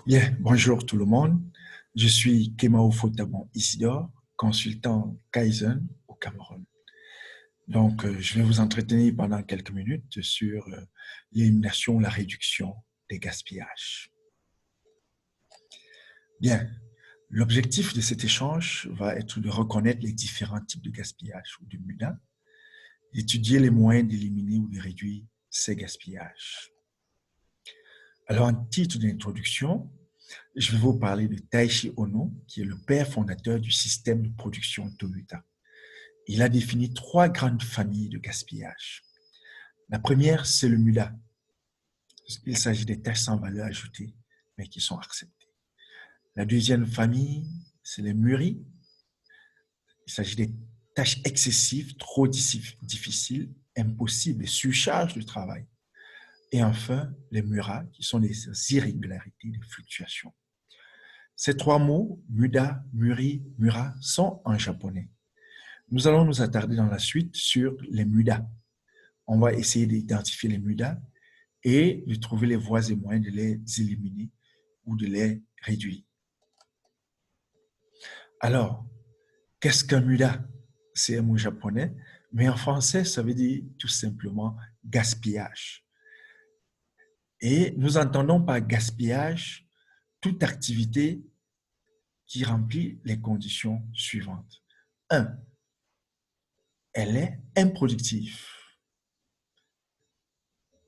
Bien, bonjour tout le monde. Je suis Kemao Fotabon Isidore, consultant Kaizen au Cameroun. Donc, je vais vous entretenir pendant quelques minutes sur l'élimination, la réduction des gaspillages. Bien, l'objectif de cet échange va être de reconnaître les différents types de gaspillage ou de MUDA, d'étudier les moyens d'éliminer ou de réduire ces gaspillages. Alors, en titre d'introduction, je vais vous parler de Taishi Ono, qui est le père fondateur du système de production Toyota. Il a défini trois grandes familles de gaspillage. La première, c'est le MUDA. Il s'agit des tâches sans valeur ajoutée, mais qui sont acceptées. La deuxième famille, c'est les MURI. Il s'agit des tâches excessives, trop difficiles, impossibles et surcharge de travail. Et enfin, les MURA, qui sont des irrégularités, des fluctuations. Ces trois mots, MUDA, MURI, MURA, sont en japonais. Nous allons nous attarder dans la suite sur les MUDA. On va essayer d'identifier les MUDA et de trouver les voies et moyens de les éliminer ou de les réduire. Alors, qu'est-ce qu'un MUDA? C'est un mot japonais, mais en français, ça veut dire tout simplement gaspillage. Et nous entendons par gaspillage toute activité qui remplit les conditions suivantes. 1. Elle est improductive.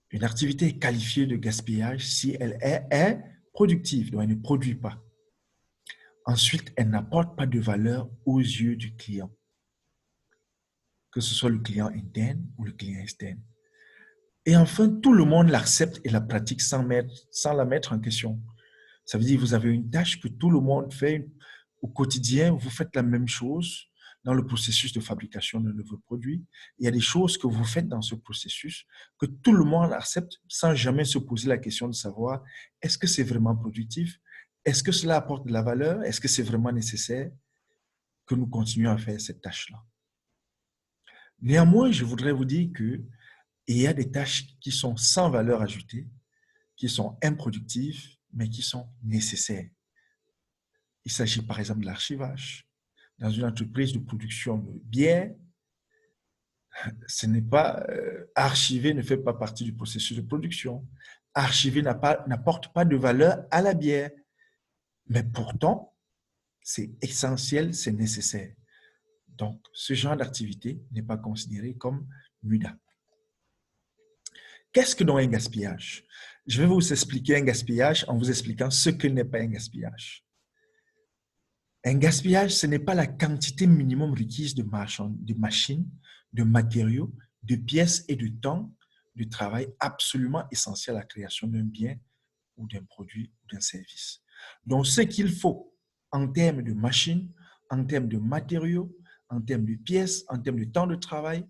Une activité est qualifiée de gaspillage si elle est productive, donc elle ne produit pas. Ensuite, elle n'apporte pas de valeur aux yeux du client, que ce soit le client interne ou le client externe. Et enfin, tout le monde l'accepte et la pratique sans la mettre en question. Ça veut dire que vous avez une tâche que tout le monde fait au quotidien, vous faites la même chose dans le processus de fabrication de nouveaux produits. Il y a des choses que vous faites dans ce processus que tout le monde accepte sans jamais se poser la question de savoir est-ce que c'est vraiment productif? Est-ce que cela apporte de la valeur? Est-ce que c'est vraiment nécessaire que nous continuions à faire cette tâche-là? Néanmoins, je voudrais vous dire qu'il y a des tâches qui sont sans valeur ajoutée, qui sont improductives, mais qui sont nécessaires. Il s'agit par exemple de l'archivage. Dans une entreprise de production de bière, ce n'est pas archiver ne fait pas partie du processus de production. Archiver n'apporte pas de valeur à la bière, mais pourtant, c'est essentiel, c'est nécessaire. Donc, ce genre d'activité n'est pas considéré comme MUDA. Qu'est-ce que donc un gaspillage? Je vais vous expliquer un gaspillage en vous expliquant ce que n'est pas un gaspillage. Un gaspillage, ce n'est pas la quantité minimum requise de machines, de matériaux, de pièces et de temps de travail absolument essentiel à la création d'un bien ou d'un produit ou d'un service. Donc, ce qu'il faut en termes de machines, en termes de matériaux, en termes de pièces, en termes de temps de travail,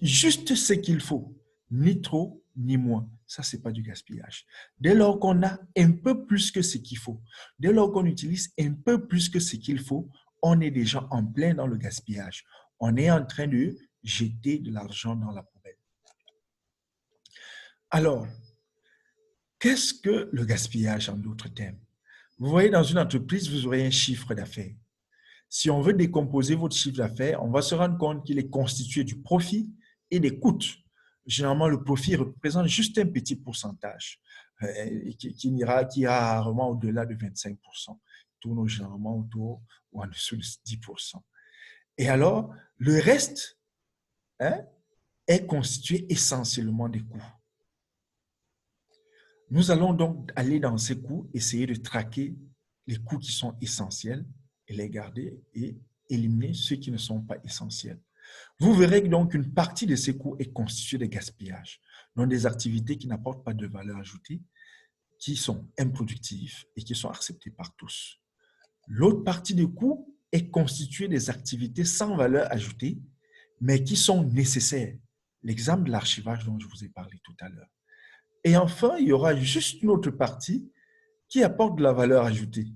juste ce qu'il faut, ni trop, ni moins. Ça, ce n'est pas du gaspillage. Dès lors qu'on a un peu plus que ce qu'il faut, dès lors qu'on utilise un peu plus que ce qu'il faut, on est déjà en plein dans le gaspillage. On est en train de jeter de l'argent dans la poubelle. Alors, qu'est-ce que le gaspillage en d'autres termes? Vous voyez, dans une entreprise, vous aurez un chiffre d'affaires. Si on veut décomposer votre chiffre d'affaires, on va se rendre compte qu'il est constitué du profit et des coûts. Généralement, le profit représente juste un petit pourcentage qui ira rarement au-delà de 25%. Tourne généralement autour ou en dessous de 10%. Et alors, le reste est constitué essentiellement des coûts. Nous allons donc aller dans ces coûts, essayer de traquer les coûts qui sont essentiels et les garder et éliminer ceux qui ne sont pas essentiels. Vous verrez donc qu'une partie de ces coûts est constituée de gaspillage, donc des activités qui n'apportent pas de valeur ajoutée, qui sont improductives et qui sont acceptées par tous. L'autre partie des coûts est constituée des activités sans valeur ajoutée, mais qui sont nécessaires. L'exemple de l'archivage dont je vous ai parlé tout à l'heure. Et enfin, il y aura juste une autre partie qui apporte de la valeur ajoutée.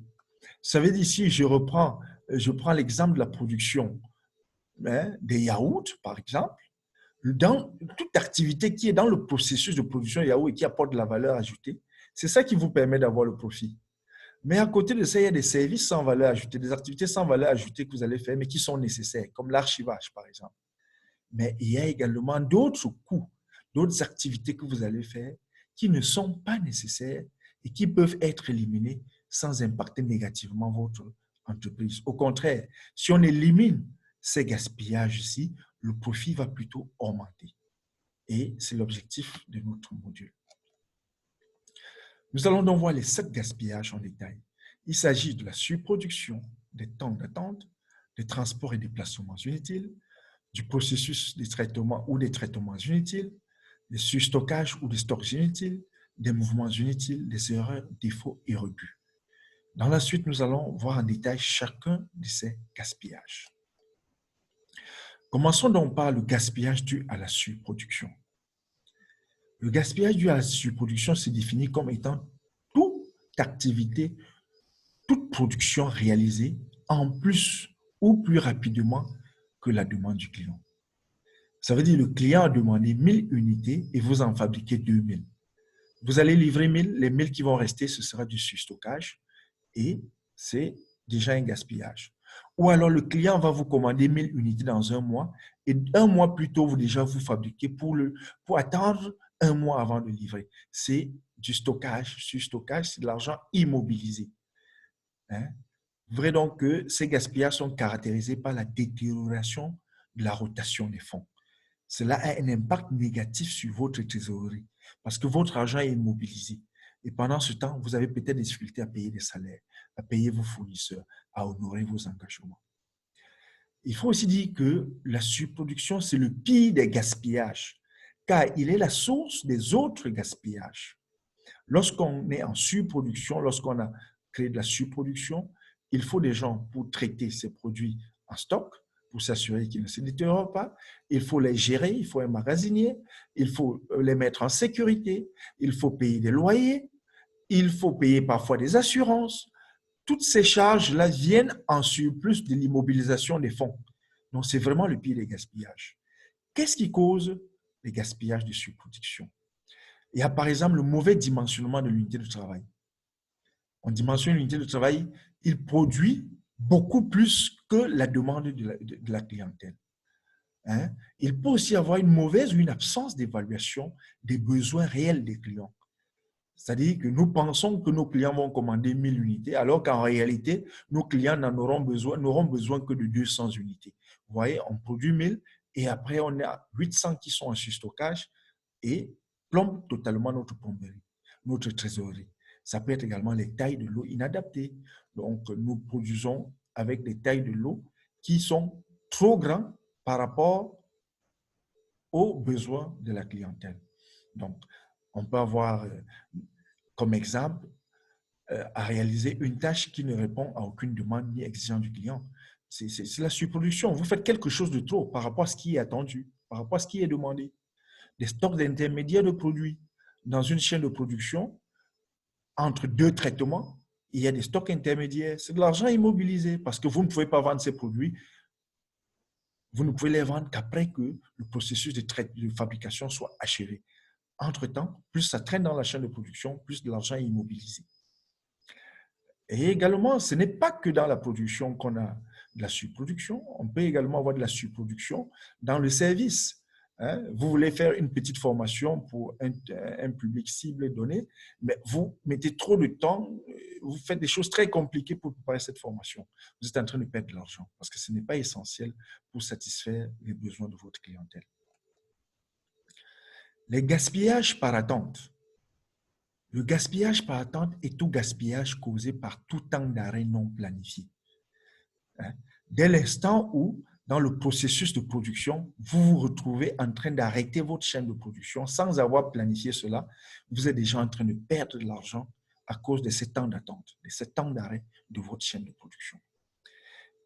Ça veut dire ici, je prends l'exemple de la production des yaourts, par exemple. Dans toute activité qui est dans le processus de production de yaourts et qui apporte de la valeur ajoutée, c'est ça qui vous permet d'avoir le profit. Mais à côté de ça, il y a des services sans valeur ajoutée, des activités sans valeur ajoutée que vous allez faire, mais qui sont nécessaires, comme l'archivage, par exemple. Mais il y a également d'autres coûts, d'autres activités que vous allez faire qui ne sont pas nécessaires et qui peuvent être éliminées sans impacter négativement votre entreprise. Au contraire, si on élimine ces gaspillages ici, le profit va plutôt augmenter. Et c'est l'objectif de notre module. Nous allons donc voir les 7 gaspillages en détail. Il s'agit de la surproduction, des temps d'attente, des transports et déplacements inutiles, du processus de traitement ou des traitements inutiles, des surstockages ou des stocks inutiles, des mouvements inutiles, des erreurs, défauts et rebus. Dans la suite, nous allons voir en détail chacun de ces gaspillages. Commençons donc par le gaspillage dû à la surproduction. Le gaspillage dû à la surproduction se définit comme étant toute activité, toute production réalisée en plus ou plus rapidement que la demande du client. Ça veut dire que le client a demandé 1000 unités et vous en fabriquez 2000. Vous allez livrer 1000, les 1000 qui vont rester, ce sera du surstockage et c'est déjà un gaspillage. Ou alors le client va vous commander 1000 unités dans un mois et un mois plus tôt, vous déjà vous fabriquez pour attendre un mois avant de livrer. C'est du stockage. Surstockage, c'est de l'argent immobilisé. Hein? Vous verrez donc que ces gaspillages sont caractérisés par la détérioration de la rotation des fonds. Cela a un impact négatif sur votre trésorerie parce que votre argent est immobilisé. Et pendant ce temps, vous avez peut-être des difficultés à payer des salaires, à payer vos fournisseurs, à honorer vos engagements. Il faut aussi dire que la surproduction, c'est le pire des gaspillages, car il est la source des autres gaspillages. Lorsqu'on est en surproduction, lorsqu'on a créé de la surproduction, il faut des gens pour traiter ces produits en stock, pour s'assurer qu'ils ne se détériorent pas. Il faut les gérer, il faut un magasinier, il faut les mettre en sécurité, il faut payer des loyers, il faut payer parfois des assurances. Toutes ces charges-là viennent en surplus de l'immobilisation des fonds. Donc, c'est vraiment le pire des gaspillages. Qu'est-ce qui cause les gaspillages de surproduction? Il y a par exemple le mauvais dimensionnement de l'unité de travail. On dimensionne l'unité de travail, il produit beaucoup plus que la demande de la clientèle. Hein? Il peut aussi avoir une mauvaise ou une absence d'évaluation des besoins réels des clients. C'est-à-dire que nous pensons que nos clients vont commander 1000 unités, alors qu'en réalité, nos clients n'auront besoin que de 200 unités. Vous voyez, on produit 1000 et après, on a 800 qui sont en surstockage et plombe totalement notre plomberie, notre trésorerie. Ça peut être également les tailles de l'eau inadaptées. Donc, nous produisons avec des tailles de l'eau qui sont trop grandes par rapport aux besoins de la clientèle. Donc, on peut avoir comme exemple à réaliser une tâche qui ne répond à aucune demande ni exigence du client. C'est la surproduction. Vous faites quelque chose de trop par rapport à ce qui est attendu, par rapport à ce qui est demandé. Des stocks d'intermédiaires de produits. Dans une chaîne de production, entre deux traitements, il y a des stocks intermédiaires. C'est de l'argent immobilisé parce que vous ne pouvez pas vendre ces produits. Vous ne pouvez les vendre qu'après que le processus de fabrication soit achevé. Entre-temps, plus ça traîne dans la chaîne de production, plus de l'argent est immobilisé. Et également, ce n'est pas que dans la production qu'on a de la surproduction. On peut également avoir de la surproduction dans le service. Hein? Vous voulez faire une petite formation pour un public cible donné, mais vous mettez trop de temps, vous faites des choses très compliquées pour préparer cette formation. Vous êtes en train de perdre de l'argent parce que ce n'est pas essentiel pour satisfaire les besoins de votre clientèle. Les gaspillages par attente. Le gaspillage par attente est tout gaspillage causé par tout temps d'arrêt non planifié. Dès l'instant où, dans le processus de production, vous vous retrouvez en train d'arrêter votre chaîne de production sans avoir planifié cela, vous êtes déjà en train de perdre de l'argent à cause de ces temps d'attente, de ces temps d'arrêt de votre chaîne de production.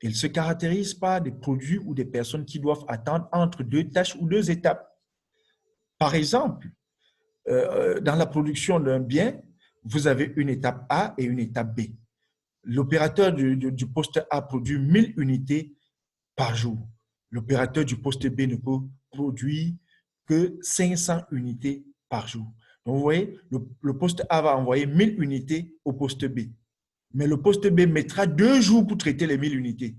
Il se caractérise par des produits ou des personnes qui doivent attendre entre deux tâches ou deux étapes. Par exemple, dans la production d'un bien, vous avez une étape A et une étape B. L'opérateur du poste A produit 1000 unités par jour. L'opérateur du poste B ne peut produire que 500 unités par jour. Donc, vous voyez, le poste A va envoyer 1000 unités au poste B. Mais le poste B mettra 2 jours pour traiter les 1000 unités.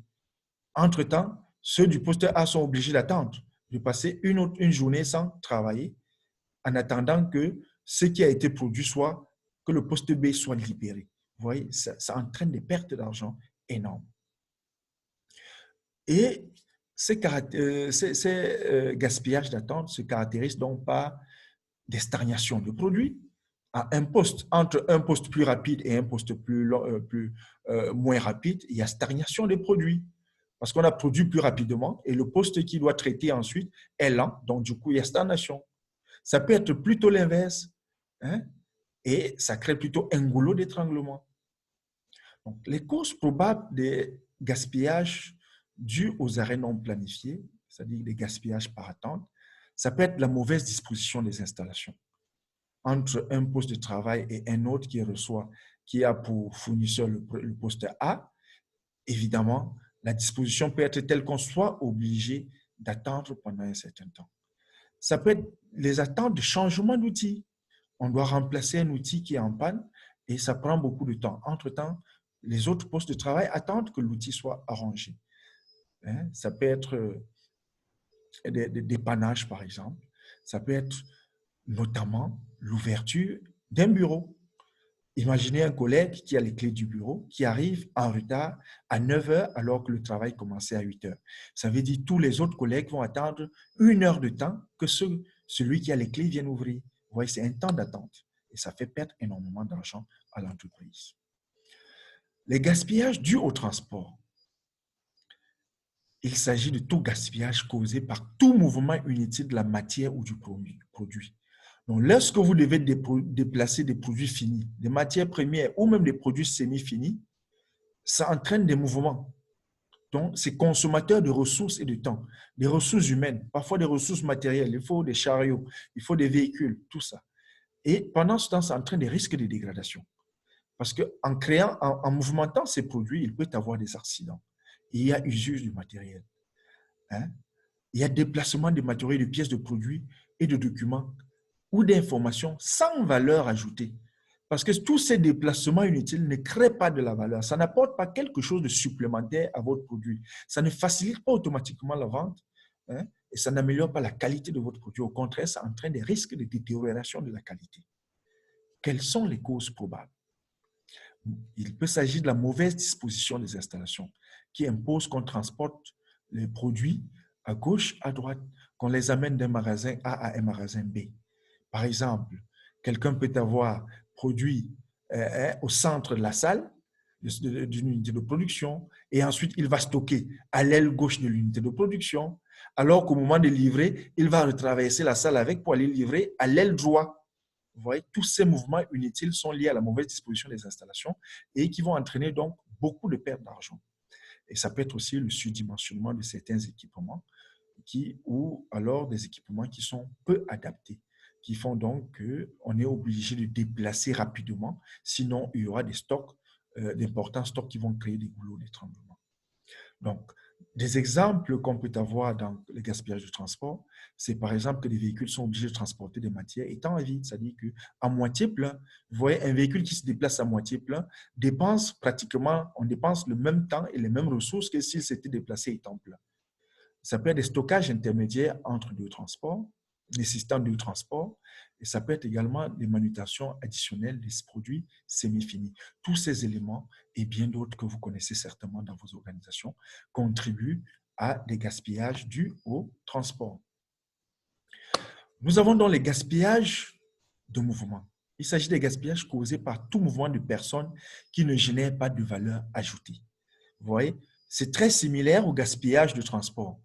Entre-temps, ceux du poste A sont obligés d'attendre, de passer une journée sans travailler, en attendant que ce qui a été produit soit, que le poste B soit libéré. Vous voyez, ça entraîne des pertes d'argent énormes. Et ces gaspillages d'attente se caractérisent donc par des stagnations de produits à un poste. Entre un poste plus rapide et un poste moins rapide, il y a stagnation des produits. Parce qu'on a produit plus rapidement et le poste qui doit traiter ensuite est lent. Donc, du coup, il y a stagnation. Ça peut être plutôt l'inverse. Hein, et ça crée plutôt un goulot d'étranglement. Donc, les causes probables des gaspillages dus aux arrêts non planifiés, c'est-à-dire les gaspillages par attente, ça peut être la mauvaise disposition des installations. Entre un poste de travail et un autre qui a pour fournisseur le poste A, évidemment, la disposition peut être telle qu'on soit obligé d'attendre pendant un certain temps. Ça peut être les attentes de changement d'outil. On doit remplacer un outil qui est en panne et ça prend beaucoup de temps. Entre-temps, les autres postes de travail attendent que l'outil soit arrangé. Ça peut être des dépannages, par exemple. Ça peut être notamment l'ouverture d'un bureau. Imaginez un collègue qui a les clés du bureau, qui arrive en retard à 9 heures alors que le travail commençait à 8 heures. Ça veut dire que tous les autres collègues vont attendre 1 heure de temps que celui qui a les clés vienne ouvrir. Vous voyez, c'est un temps d'attente et ça fait perdre énormément d'argent à l'entreprise. Les gaspillages dus au transport. Il s'agit de tout gaspillage causé par tout mouvement inutile de la matière ou du produit. Donc, lorsque vous devez déplacer des produits finis, des matières premières ou même des produits semi-finis, ça entraîne des mouvements. Donc, c'est consommateur de ressources et de temps, des ressources humaines, parfois des ressources matérielles. Il faut des chariots, il faut des véhicules, tout ça. Et pendant ce temps, ça entraîne des risques de dégradation. Parce qu'en mouvementant ces produits, il peut y avoir des accidents. Et il y a usure du matériel. Il y a déplacement des matériaux, de pièces de produits et de documents ou d'informations sans valeur ajoutée. Parce que tous ces déplacements inutiles ne créent pas de la valeur. Ça n'apporte pas quelque chose de supplémentaire à votre produit. Ça ne facilite pas automatiquement la vente et ça n'améliore pas la qualité de votre produit. Au contraire, ça entraîne des risques de détérioration de la qualité. Quelles sont les causes probables? Il peut s'agir de la mauvaise disposition des installations qui impose qu'on transporte les produits à gauche, à droite, qu'on les amène d'un magasin A à un magasin B. Par exemple, quelqu'un peut avoir produit au centre de la salle d'une unité de production et ensuite il va stocker à l'aile gauche de l'unité de production, alors qu'au moment de livrer, il va retraverser la salle avec pour aller livrer à l'aile droite. Vous voyez, tous ces mouvements inutiles sont liés à la mauvaise disposition des installations et qui vont entraîner donc beaucoup de pertes d'argent. Et ça peut être aussi le surdimensionnement de certains équipements ou alors des équipements qui sont peu adaptés, qui font donc qu'on est obligé de déplacer rapidement, sinon il y aura des stocks, d'importants stocks qui vont créer des goulots d'étranglement. Donc, des exemples qu'on peut avoir dans le gaspillage de transport, c'est par exemple que les véhicules sont obligés de transporter des matières étant à vide, c'est-à-dire qu'à moitié plein, vous voyez, un véhicule qui se déplace à moitié plein on dépense le même temps et les mêmes ressources que s'il s'était déplacé étant plein. Ça peut être des stockages intermédiaires entre deux transports, des systèmes de transport, et ça peut être également des manutentions additionnelles des produits semi-finis. Tous ces éléments et bien d'autres que vous connaissez certainement dans vos organisations contribuent à des gaspillages dus au transport. Nous avons donc les gaspillages de mouvement. Il s'agit des gaspillages causés par tout mouvement de personnes qui ne génèrent pas de valeur ajoutée. Vous voyez, c'est très similaire au gaspillage de transport.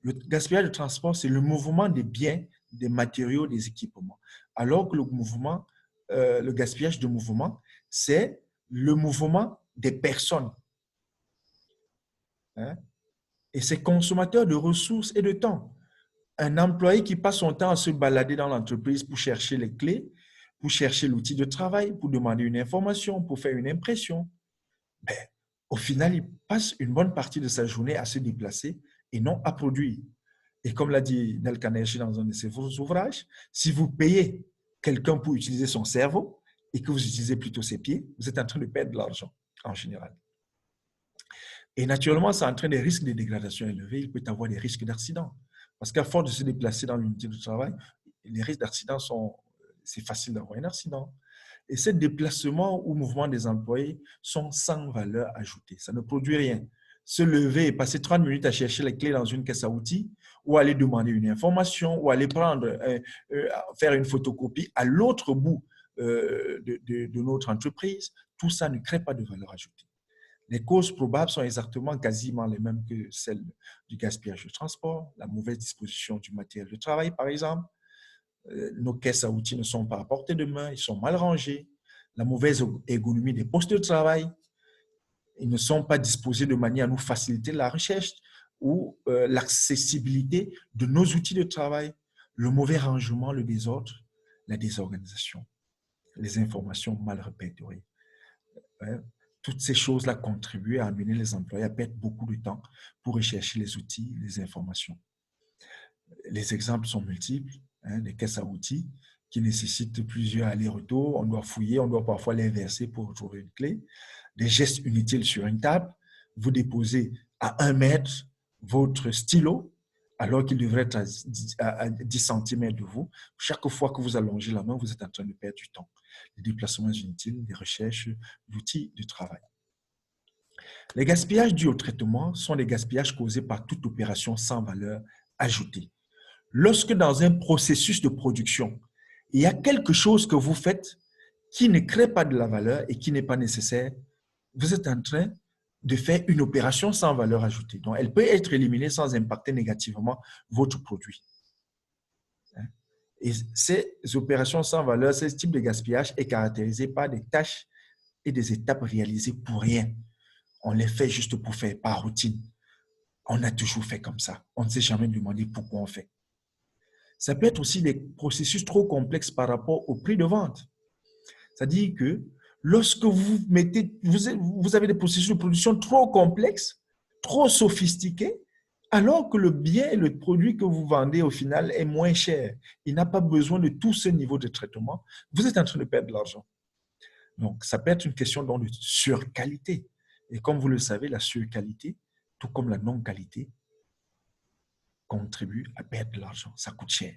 Le gaspillage de transport, c'est le mouvement des biens, des matériaux, des équipements. Alors que le gaspillage de mouvement, c'est le mouvement des personnes. Et c'est consommateur de ressources et de temps. Un employé qui passe son temps à se balader dans l'entreprise pour chercher les clés, pour chercher l'outil de travail, pour demander une information, pour faire une impression, au final, il passe une bonne partie de sa journée à se déplacer et non à produire. Et comme l'a dit Dale Carnegie dans un de ses ouvrages, si vous payez quelqu'un pour utiliser son cerveau et que vous utilisez plutôt ses pieds, vous êtes en train de perdre de l'argent. en général. Et naturellement, ça entraîne des risques de dégradation élevés. Il peut y avoir des risques d'accident. Parce qu'à force de se déplacer dans l'unité de travail, les risques d'accident c'est facile d'avoir un accident. Et ces déplacements ou mouvements des employés sont sans valeur ajoutée. Ça ne produit rien. Se lever et passer 30 minutes à chercher les clés dans une caisse à outils ou aller demander une information ou aller faire une photocopie à l'autre bout de notre entreprise, tout ça ne crée pas de valeur ajoutée. Les causes probables sont exactement quasiment les mêmes que celles du gaspillage de transport, la mauvaise disposition du matériel de travail, par exemple. Nos caisses à outils ne sont pas à portée de main, ils sont mal rangés. La mauvaise ergonomie des postes de travail, ils ne sont pas disposés de manière à nous faciliter la recherche ou l'accessibilité de nos outils de travail. Le mauvais rangement, le désordre, la désorganisation, les informations mal répertoriées. Toutes ces choses-là contribuent à amener les employés à perdre beaucoup de temps pour rechercher les outils, les informations. Les exemples sont multiples, des caisses à outils qui nécessitent plusieurs allers-retours. On doit fouiller, on doit parfois les inverser pour trouver une clé. Des gestes inutiles sur une table. Vous déposez à 1 mètre votre stylo alors qu'il devrait être à 10 cm de vous. Chaque fois que vous allongez la main, vous êtes en train de perdre du temps. Les déplacements inutiles, les recherches d'outils de travail. Les gaspillages dus au traitement sont des gaspillages causés par toute opération sans valeur ajoutée. Lorsque dans un processus de production, il y a quelque chose que vous faites qui ne crée pas de la valeur et qui n'est pas nécessaire, vous êtes en train de faire une opération sans valeur ajoutée. Donc, elle peut être éliminée sans impacter négativement votre produit. Et ces opérations sans valeur, ce type de gaspillage est caractérisé par des tâches et des étapes réalisées pour rien. On les fait juste pour faire, par routine. On a toujours fait comme ça. On ne s'est jamais demandé pourquoi on fait. Ça peut être aussi des processus trop complexes par rapport au prix de vente. C'est-à-dire que lorsque vous avez des processus de production trop complexes, trop sophistiqués, alors que le bien et le produit que vous vendez au final est moins cher, il n'a pas besoin de tout ce niveau de traitement, vous êtes en train de perdre de l'argent. Donc, ça peut être une question de surqualité. Et comme vous le savez, la surqualité, tout comme la non-qualité, contribue à perdre de l'argent. Ça coûte cher.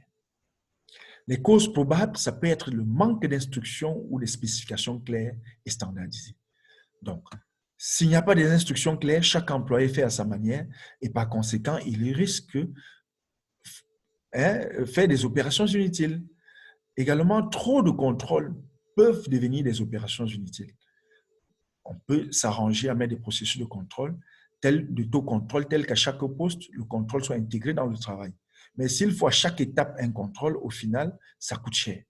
Les causes probables, ça peut être le manque d'instructions ou des spécifications claires et standardisées. Donc, s'il n'y a pas des instructions claires, chaque employé fait à sa manière et par conséquent, il risque de faire des opérations inutiles. Également, trop de contrôles peuvent devenir des opérations inutiles. On peut s'arranger à mettre des processus de contrôle, de taux contrôle, tel qu'à chaque poste, le contrôle soit intégré dans le travail. Mais s'il faut à chaque étape un contrôle, au final, ça coûte cher.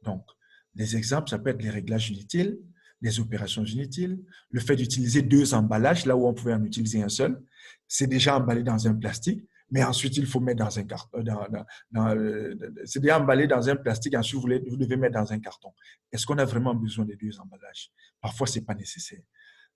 Donc, les exemples, ça peut être les réglages inutiles, les opérations inutiles, le fait d'utiliser 2 emballages là où on pouvait en utiliser un seul. C'est déjà emballé dans un plastique, mais ensuite, il faut mettre dans un carton. C'est déjà emballé dans un plastique, ensuite, vous devez mettre dans un carton. Est-ce qu'on a vraiment besoin des 2 emballages? Parfois, ce n'est pas nécessaire.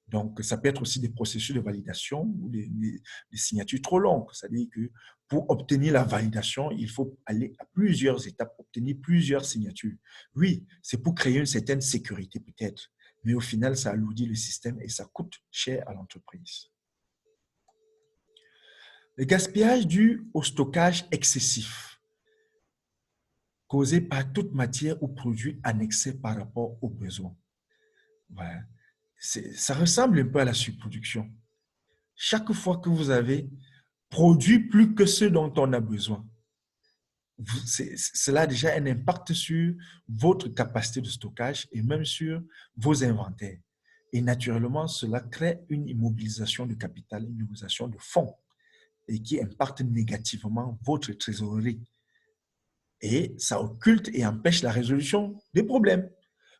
Donc, ça peut être aussi des processus de validation ou des signatures trop longues. C'est-à-dire que pour obtenir la validation, il faut aller à plusieurs étapes, obtenir plusieurs signatures. Oui, c'est pour créer une certaine sécurité peut-être, mais au final, ça alourdit le système et ça coûte cher à l'entreprise. Le gaspillage dû au stockage excessif, causé par toute matière ou produit annexé par rapport aux besoins. Voilà. Ça ressemble un peu à la surproduction. Chaque fois que vous avez produit plus que ce dont on a besoin, cela a déjà un impact sur votre capacité de stockage et même sur vos inventaires. Et naturellement, cela crée une immobilisation de capital, une immobilisation de fonds et qui impacte négativement votre trésorerie. Et ça occulte et empêche la résolution des problèmes.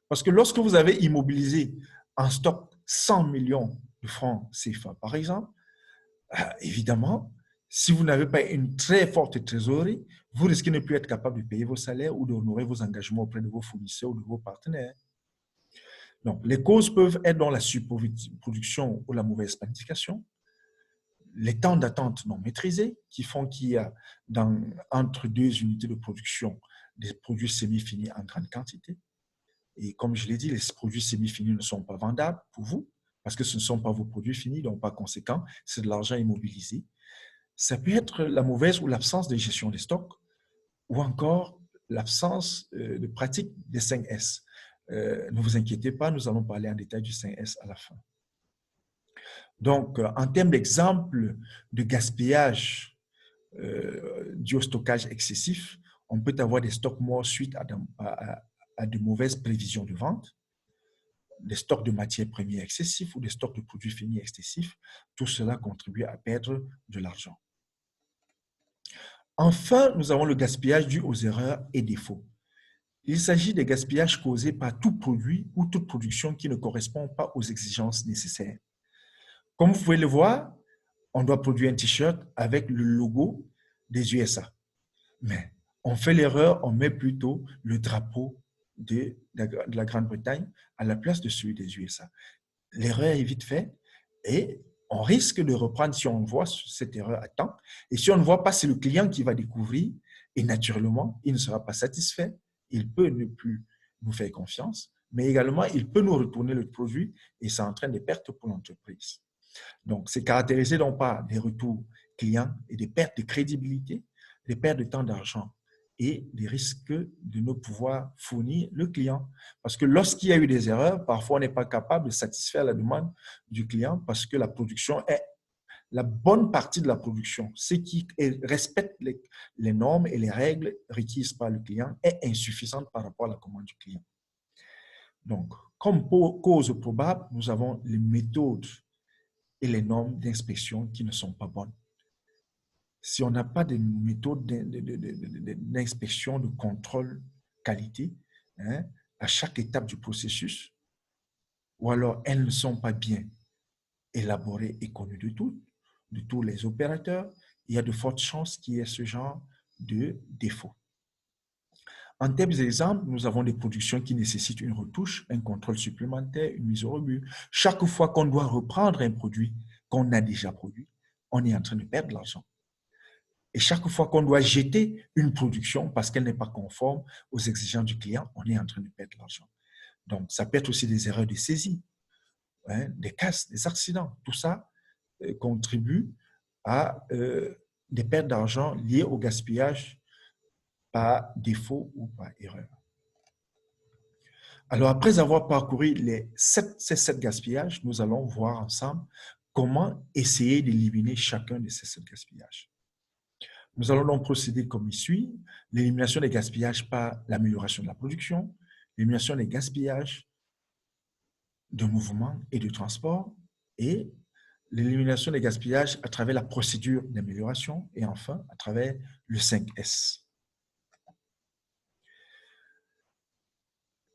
Parce que lorsque vous avez immobilisé en stock 100 millions de francs CFA, par exemple, évidemment, si vous n'avez pas une très forte trésorerie, vous risquez de ne plus être capable de payer vos salaires ou d'honorer vos engagements auprès de vos fournisseurs ou de vos partenaires. Donc, les causes peuvent être dans la surproduction ou la mauvaise planification, les temps d'attente non maîtrisés qui font qu'il y a entre 2 unités de production des produits semi-finis en grande quantité. Et comme je l'ai dit, les produits semi-finis ne sont pas vendables pour vous. parce que ce ne sont pas vos produits finis, donc par conséquent, c'est de l'argent immobilisé. Ça peut être la mauvaise ou l'absence de gestion des stocks, ou encore l'absence de pratique des 5 S. Ne vous inquiétez pas, nous allons parler en détail du 5 S à la fin. Donc, en termes d'exemple de gaspillage dû au stockage excessif, on peut avoir des stocks morts suite à de mauvaises prévisions de vente, des stocks de matières premières excessifs ou des stocks de produits finis excessifs. Tout cela contribue à perdre de l'argent. Enfin, nous avons le gaspillage dû aux erreurs et défauts. Il s'agit des gaspillages causés par tout produit ou toute production qui ne correspond pas aux exigences nécessaires. Comme vous pouvez le voir, on doit produire un t-shirt avec le logo des USA. Mais on fait l'erreur, on met plutôt le drapeau de la Grande-Bretagne à la place de celui des USA. L'erreur est vite faite et on risque de reprendre si on voit cette erreur à temps. Et si on ne voit pas, c'est le client qui va découvrir et naturellement, il ne sera pas satisfait. Il peut ne plus nous faire confiance, mais également, il peut nous retourner le produit et ça entraîne des pertes pour l'entreprise. Donc, c'est caractérisé donc par des retours clients et des pertes de crédibilité, des pertes de temps d'argent et des risques de ne pouvoir fournir le client. Parce que lorsqu'il y a eu des erreurs, parfois on n'est pas capable de satisfaire la demande du client parce que la production est la bonne partie de la production, ce qui respecte les normes et les règles requises par le client, est insuffisante par rapport à la commande du client. Donc, comme cause probable, nous avons les méthodes et les normes d'inspection qui ne sont pas bonnes. Si on n'a pas de méthode d'inspection, de contrôle qualité, hein, à chaque étape du processus, ou alors elles ne sont pas bien élaborées et connues de tous les opérateurs, il y a de fortes chances qu'il y ait ce genre de défaut. En termes d'exemple, nous avons des productions qui nécessitent une retouche, un contrôle supplémentaire, une mise au rebut. Chaque fois qu'on doit reprendre un produit qu'on a déjà produit, on est en train de perdre de l'argent. Et chaque fois qu'on doit jeter une production parce qu'elle n'est pas conforme aux exigences du client, on est en train de perdre de l'argent. Donc, ça peut être aussi des erreurs de saisie, hein, des casses, des accidents. Tout ça contribue à des pertes d'argent liées au gaspillage par défaut ou par erreur. Alors, après avoir parcouru ces 7 gaspillages, nous allons voir ensemble comment essayer d'éliminer chacun de ces 7 gaspillages. Nous allons donc procéder comme il suit. L'élimination des gaspillages par l'amélioration de la production, l'élimination des gaspillages de mouvement et de transport et l'élimination des gaspillages à travers la procédure d'amélioration et enfin à travers le 5S.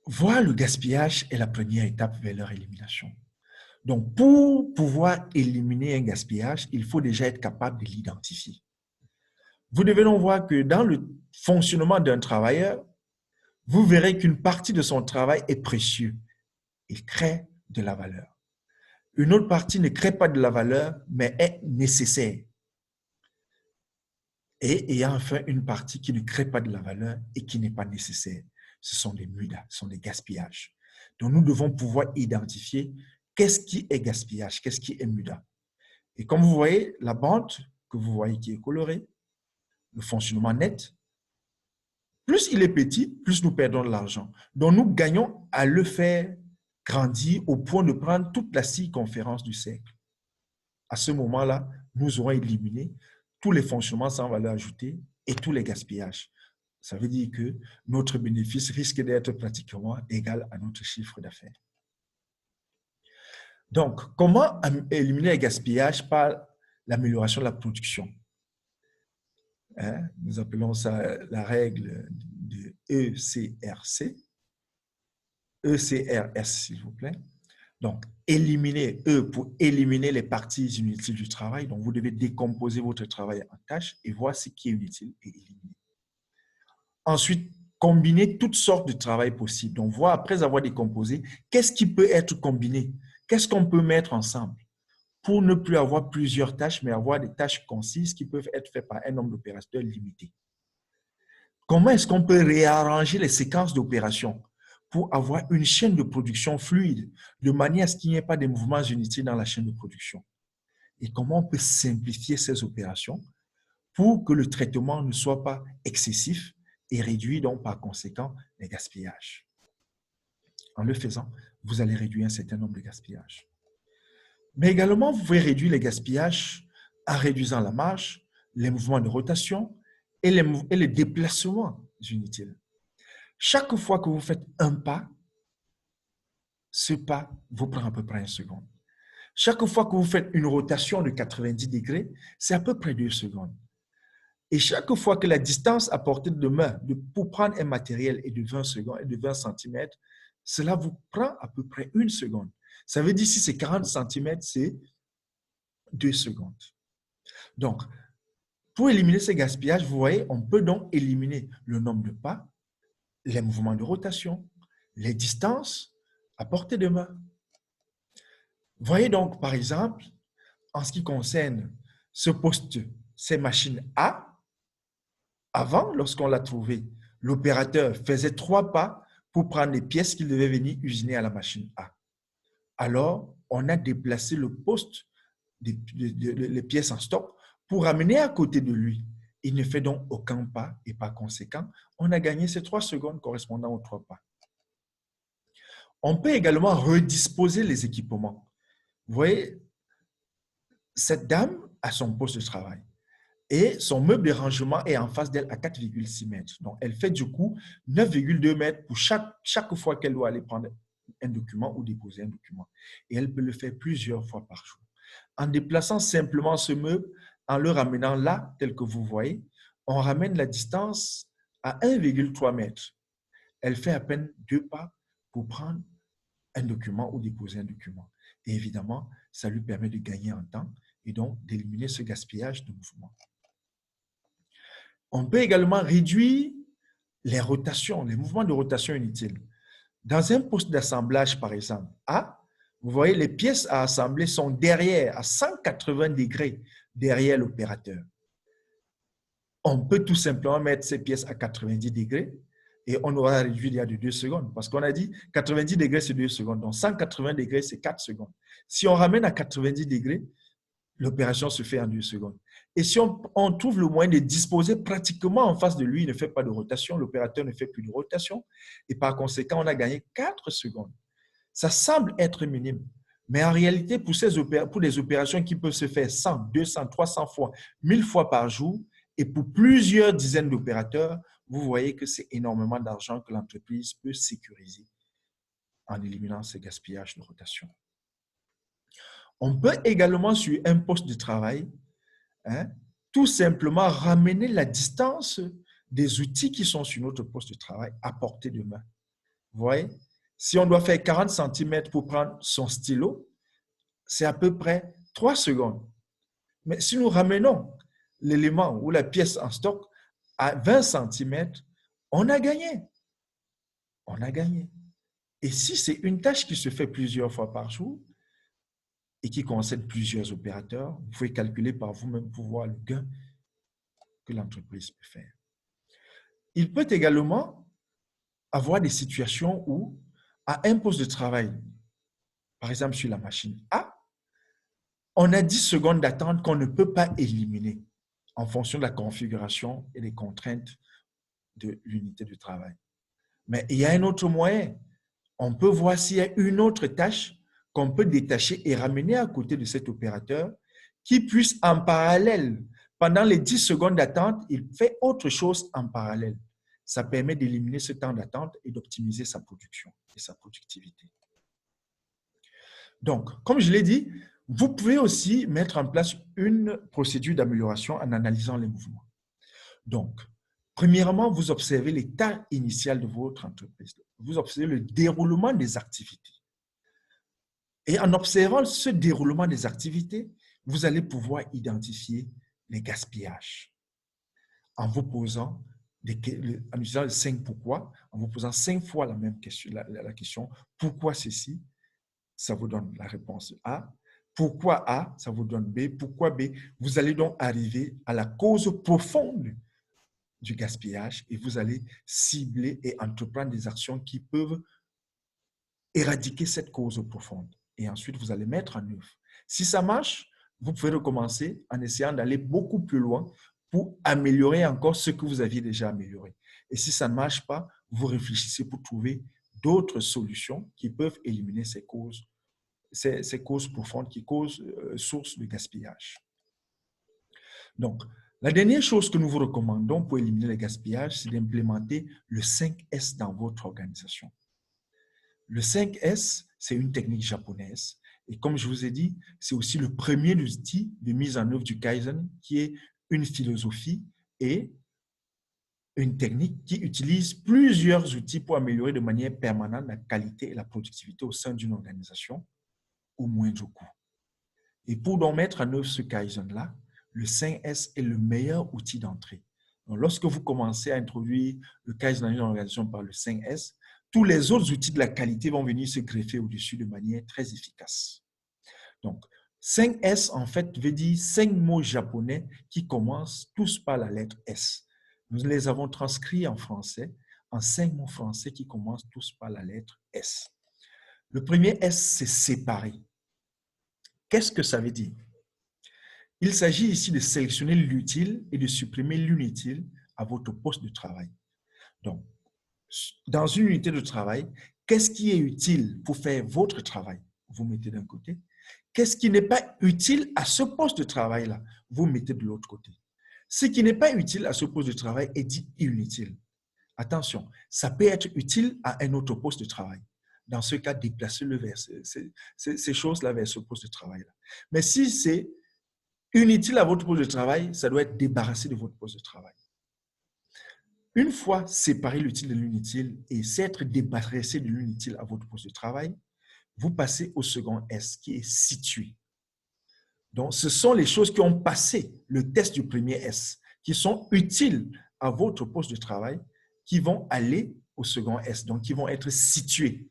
Voir le gaspillage est la première étape vers leur élimination. Donc, pour pouvoir éliminer un gaspillage, il faut déjà être capable de l'identifier. Vous devez donc voir que dans le fonctionnement d'un travailleur, vous verrez qu'une partie de son travail est précieux. Il crée de la valeur. Une autre partie ne crée pas de la valeur, mais est nécessaire. Et il y a enfin une partie qui ne crée pas de la valeur et qui n'est pas nécessaire. Ce sont des mudas, ce sont des gaspillages. Donc, nous devons pouvoir identifier qu'est-ce qui est gaspillage, qu'est-ce qui est muda. Et comme vous voyez, la bande que vous voyez qui est colorée, le fonctionnement net, plus il est petit, plus nous perdons de l'argent. Donc, nous gagnons à le faire grandir au point de prendre toute la circonférence du cercle. À ce moment-là, nous aurons éliminé tous les fonctionnements sans valeur ajoutée et tous les gaspillages. Ça veut dire que notre bénéfice risque d'être pratiquement égal à notre chiffre d'affaires. Donc, comment éliminer les gaspillages par l'amélioration de la production? Nous appelons ça la règle de ECRC. ECRS, s'il vous plaît. Donc, éliminer, pour éliminer les parties inutiles du travail. Donc, vous devez décomposer votre travail en tâches et voir ce qui est inutile et éliminer. Ensuite, combiner toutes sortes de travail possibles. Donc, voir après avoir décomposé, qu'est-ce qui peut être combiné? Qu'est-ce qu'on peut mettre ensemble pour ne plus avoir plusieurs tâches, mais avoir des tâches concises qui peuvent être faites par un nombre d'opérateurs limité? Comment est-ce qu'on peut réarranger les séquences d'opérations pour avoir une chaîne de production fluide, de manière à ce qu'il n'y ait pas de mouvements inutiles dans la chaîne de production. Et comment on peut simplifier ces opérations pour que le traitement ne soit pas excessif et réduire donc par conséquent les gaspillages. En le faisant, vous allez réduire un certain nombre de gaspillages. Mais également, vous pouvez réduire les gaspillages en réduisant la marge, les mouvements de rotation et les déplacements inutiles. Chaque fois que vous faites un pas, ce pas vous prend à peu près 1 seconde. Chaque fois que vous faites une rotation de 90 degrés, c'est à peu près 2 secondes. Et chaque fois que la distance à portée de main pour prendre un matériel est de 20 secondes et de 20 cm, cela vous prend à peu près 1 seconde. Ça veut dire si c'est 40 cm, c'est 2 secondes. Donc, pour éliminer ces gaspillages, vous voyez, on peut donc éliminer le nombre de pas, les mouvements de rotation, les distances à portée de main. Vous voyez donc, par exemple, en ce qui concerne ce poste, ces machines A, avant, lorsqu'on l'a trouvé, l'opérateur faisait 3 pas pour prendre les pièces qu'il devait venir usiner à la machine A. Alors, on a déplacé le poste les pièces en stock pour ramener à côté de lui. Il ne fait donc aucun pas et par conséquent, on a gagné ces 3 secondes correspondant aux 3 pas. On peut également redisposer les équipements. Vous voyez, cette dame a son poste de travail et son meuble de rangement est en face d'elle à 4,6 mètres. Donc, elle fait du coup 9,2 mètres pour chaque fois qu'elle doit aller prendre un document ou déposer un document. Et elle peut le faire plusieurs fois par jour. En déplaçant simplement ce meuble, en le ramenant là, tel que vous voyez, on ramène la distance à 1,3 mètres. Elle fait à peine 2 pas pour prendre un document ou déposer un document. Et évidemment, ça lui permet de gagner en temps et donc d'éliminer ce gaspillage de mouvement. On peut également réduire les rotations, les mouvements de rotation inutiles. Dans un poste d'assemblage, par exemple, A, vous voyez, les pièces à assembler sont derrière, à 180 degrés derrière l'opérateur. On peut tout simplement mettre ces pièces à 90 degrés et on aura réduit il y a de 2 secondes. Parce qu'on a dit 90 degrés, c'est 2 secondes. Donc 180 degrés, c'est 4 secondes. Si on ramène à 90 degrés, l'opération se fait en 2 secondes. Et si on trouve le moyen de disposer pratiquement en face de lui, il ne fait pas de rotation, l'opérateur ne fait plus de rotation. Et par conséquent, on a gagné 4 secondes. Ça semble être minime. Mais en réalité, pour des opérations qui peuvent se faire 100, 200, 300 fois, 1000 fois par jour, et pour plusieurs dizaines d'opérateurs, vous voyez que c'est énormément d'argent que l'entreprise peut sécuriser en éliminant ces gaspillages de rotation. On peut également, sur un poste de travail, tout simplement ramener la distance des outils qui sont sur notre poste de travail à portée de main. Vous voyez, si on doit faire 40 cm pour prendre son stylo, c'est à peu près 3 secondes. Mais si nous ramenons l'élément ou la pièce en stock à 20 cm, on a gagné. On a gagné. Et si c'est une tâche qui se fait plusieurs fois par jour et qui concerne plusieurs opérateurs, vous pouvez calculer par vous-même pour voir le gain que l'entreprise peut faire. Il peut également avoir des situations où, à un poste de travail, par exemple sur la machine A, on a 10 secondes d'attente qu'on ne peut pas éliminer en fonction de la configuration et des contraintes de l'unité de travail. Mais il y a un autre moyen. On peut voir s'il y a une autre tâche qu'on peut détacher et ramener à côté de cet opérateur qui puisse en parallèle, pendant les 10 secondes d'attente, il fait autre chose en parallèle. Ça permet d'éliminer ce temps d'attente et d'optimiser sa production et sa productivité. Donc, comme je l'ai dit, vous pouvez aussi mettre en place une procédure d'amélioration en analysant les mouvements. Donc, premièrement, vous observez l'état initial de votre entreprise. Vous observez le déroulement des activités. Et en observant ce déroulement des activités, vous allez pouvoir identifier les gaspillages. En vous posant, en utilisant le 5 pourquoi, en vous posant 5 fois la même question, la question pourquoi ceci, ça vous donne la réponse A. Pourquoi A, ça vous donne B. Pourquoi B? Vous allez donc arriver à la cause profonde du gaspillage et vous allez cibler et entreprendre des actions qui peuvent éradiquer cette cause profonde. Et ensuite, vous allez mettre en œuvre. Si ça marche, vous pouvez recommencer en essayant d'aller beaucoup plus loin pour améliorer encore ce que vous aviez déjà amélioré. Et si ça ne marche pas, vous réfléchissez pour trouver d'autres solutions qui peuvent éliminer ces causes profondes qui causent source de gaspillage. Donc, la dernière chose que nous vous recommandons pour éliminer le gaspillage, c'est d'implémenter le 5S dans votre organisation. Le 5S, c'est une technique japonaise. Et comme je vous ai dit, c'est aussi le premier outil de mise en œuvre du Kaizen, qui est une philosophie et une technique qui utilise plusieurs outils pour améliorer de manière permanente la qualité et la productivité au sein d'une organisation au moindre coût. Et pour donc mettre en œuvre ce Kaizen-là, le 5S est le meilleur outil d'entrée. Donc, lorsque vous commencez à introduire le Kaizen dans une organisation par le 5S, tous les autres outils de la qualité vont venir se greffer au-dessus de manière très efficace. Donc, 5S, en fait, veut dire 5 mots japonais qui commencent tous par la lettre S. Nous les avons transcrits en français en 5 mots français qui commencent tous par la lettre S. Le premier S, c'est séparer. Qu'est-ce que ça veut dire? Il s'agit ici de sélectionner l'utile et de supprimer l'inutile à votre poste de travail. Donc, dans une unité de travail, qu'est-ce qui est utile pour faire votre travail? Vous mettez d'un côté. Qu'est-ce qui n'est pas utile à ce poste de travail-là? Vous mettez de l'autre côté. Ce qui n'est pas utile à ce poste de travail est dit inutile. Attention, ça peut être utile à un autre poste de travail. Dans ce cas, déplacez-le vers ces choses-là vers ce poste de travail-là. Mais si c'est inutile à votre poste de travail, ça doit être débarrassé de votre poste de travail. Une fois séparé l'utile de l'inutile et s'être débarrassé de l'inutile à votre poste de travail, vous passez au second S qui est situé. Donc, ce sont les choses qui ont passé le test du premier S, qui sont utiles à votre poste de travail, qui vont aller au second S, donc qui vont être situées.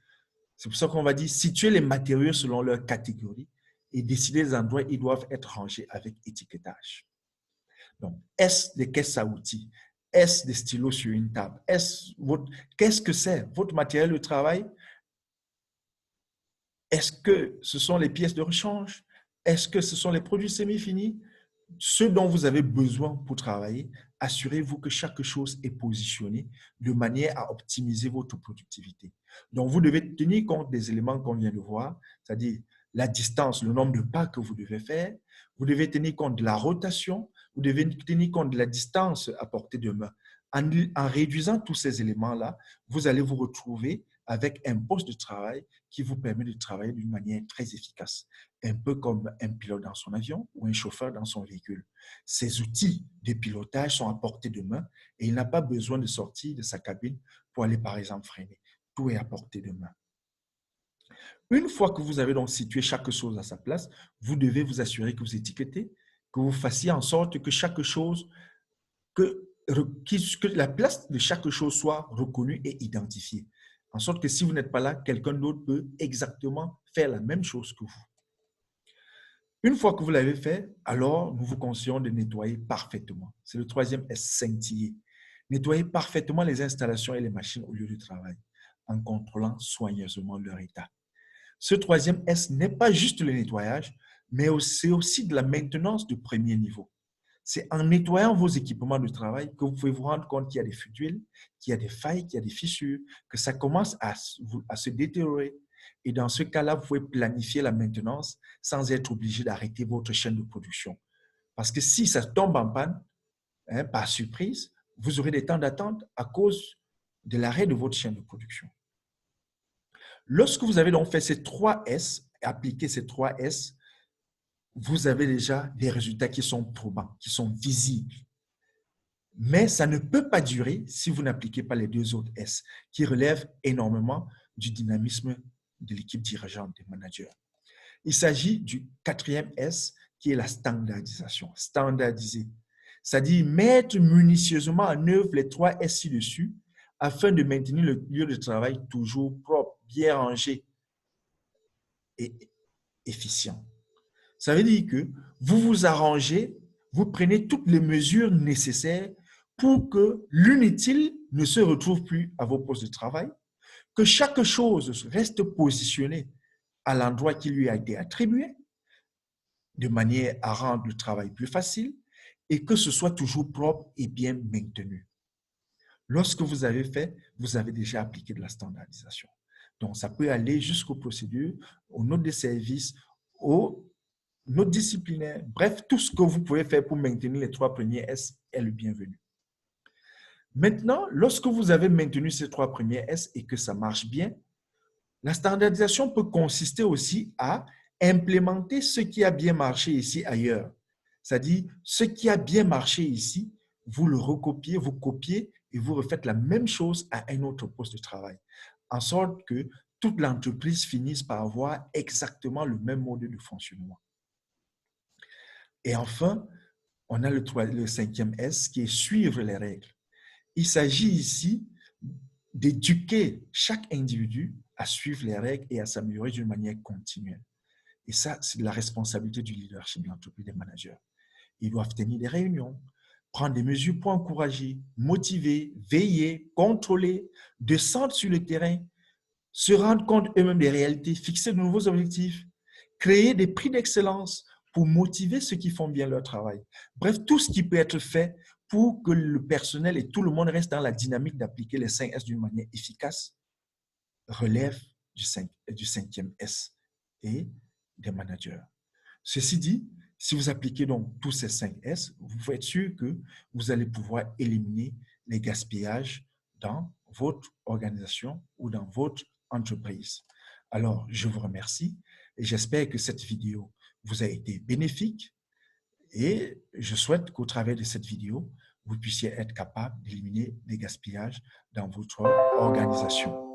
C'est pour ça qu'on va dire situer les matériaux selon leur catégorie et décider des endroits où ils doivent être rangés avec étiquetage. Donc, S des caisses à outils, S des stylos sur une table, qu'est-ce que c'est? Votre matériel de travail? Est-ce que ce sont les pièces de rechange? Est-ce que ce sont les produits semi-finis? Ce dont vous avez besoin pour travailler, assurez-vous que chaque chose est positionnée de manière à optimiser votre productivité. Donc, vous devez tenir compte des éléments qu'on vient de voir, c'est-à-dire la distance, le nombre de pas que vous devez faire. Vous devez tenir compte de la rotation. Vous devez tenir compte de la distance à portée de main. En réduisant tous ces éléments-là, vous allez vous retrouver avec un poste de travail qui vous permet de travailler d'une manière très efficace, un peu comme un pilote dans son avion ou un chauffeur dans son véhicule. Ces outils de pilotage sont à portée de main et il n'a pas besoin de sortir de sa cabine pour aller, par exemple, freiner. Tout est à portée de main. Une fois que vous avez donc situé chaque chose à sa place, vous devez vous assurer que vous étiquetez, que vous fassiez en sorte que chaque chose, que la place de chaque chose soit reconnue et identifiée. En sorte que si vous n'êtes pas là, quelqu'un d'autre peut exactement faire la même chose que vous. Une fois que vous l'avez fait, alors nous vous conseillons de nettoyer parfaitement. C'est le troisième S, scintiller. Nettoyer parfaitement les installations et les machines au lieu de travail en contrôlant soigneusement leur état. Ce troisième S n'est pas juste le nettoyage, mais c'est aussi de la maintenance de premier niveau. C'est en nettoyant vos équipements de travail que vous pouvez vous rendre compte qu'il y a des fuites d'huile, qu'il y a des failles, qu'il y a des fissures, que ça commence à se détériorer. Et dans ce cas-là, vous pouvez planifier la maintenance sans être obligé d'arrêter votre chaîne de production. Parce que si ça tombe en panne, par surprise, vous aurez des temps d'attente à cause de l'arrêt de votre chaîne de production. Lorsque vous avez donc fait ces 3 S, appliqué ces 3 S, vous avez déjà des résultats qui sont probants, qui sont visibles. Mais ça ne peut pas durer si vous n'appliquez pas les 2 autres S, qui relèvent énormément du dynamisme de l'équipe dirigeante des managers. Il s'agit du 4e S, qui est la standardisation, standardiser. C'est-à-dire mettre minutieusement en œuvre les 3 S ci-dessus afin de maintenir le lieu de travail toujours propre, bien rangé et efficient. Ça veut dire que vous vous arrangez, vous prenez toutes les mesures nécessaires pour que l'inutile ne se retrouve plus à vos postes de travail, que chaque chose reste positionnée à l'endroit qui lui a été attribué, de manière à rendre le travail plus facile et que ce soit toujours propre et bien maintenu. Lorsque vous avez fait, vous avez déjà appliqué de la standardisation. Donc, ça peut aller jusqu'aux procédures, aux notes de service, aux notes disciplinaires. Bref, tout ce que vous pouvez faire pour maintenir les 3 premiers S est le bienvenu. Maintenant, lorsque vous avez maintenu ces 3 premiers S et que ça marche bien, la standardisation peut consister aussi à implémenter ce qui a bien marché ici ailleurs. C'est-à-dire, ce qui a bien marché ici, vous le recopiez, vous copiez et vous refaites la même chose à un autre poste de travail, en sorte que toute l'entreprise finisse par avoir exactement le même mode de fonctionnement. Et enfin, on a le 5e S qui est suivre les règles. Il s'agit ici d'éduquer chaque individu à suivre les règles et à s'améliorer d'une manière continuelle. Et ça, c'est de la responsabilité du leadership de l'entreprise, des managers. Ils doivent tenir des réunions, prendre des mesures pour encourager, motiver, veiller, contrôler, descendre sur le terrain, se rendre compte eux-mêmes des réalités, fixer de nouveaux objectifs, créer des prix d'excellence pour motiver ceux qui font bien leur travail. Bref, tout ce qui peut être fait pour que le personnel et tout le monde restent dans la dynamique d'appliquer les 5 S d'une manière efficace relève du 5e S et des managers. Ceci dit, si vous appliquez donc tous ces 5 S, vous pouvez être sûr que vous allez pouvoir éliminer les gaspillages dans votre organisation ou dans votre entreprise. Alors, je vous remercie et j'espère que cette vidéo vous a été bénéfique et je souhaite qu'au travers de cette vidéo, vous puissiez être capable d'éliminer les gaspillages dans votre organisation.